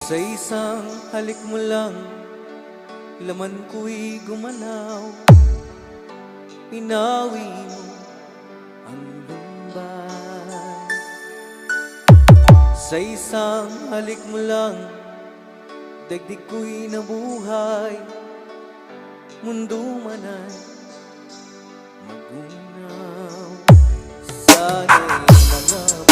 Sa isang halik mo lang, laman ko'y gumalaw. Pinawi mo ang lumbay. Sa isang halik mo lang, daigdig ko'y nabuhay. Mundo man ay magunaw. Sana'y mga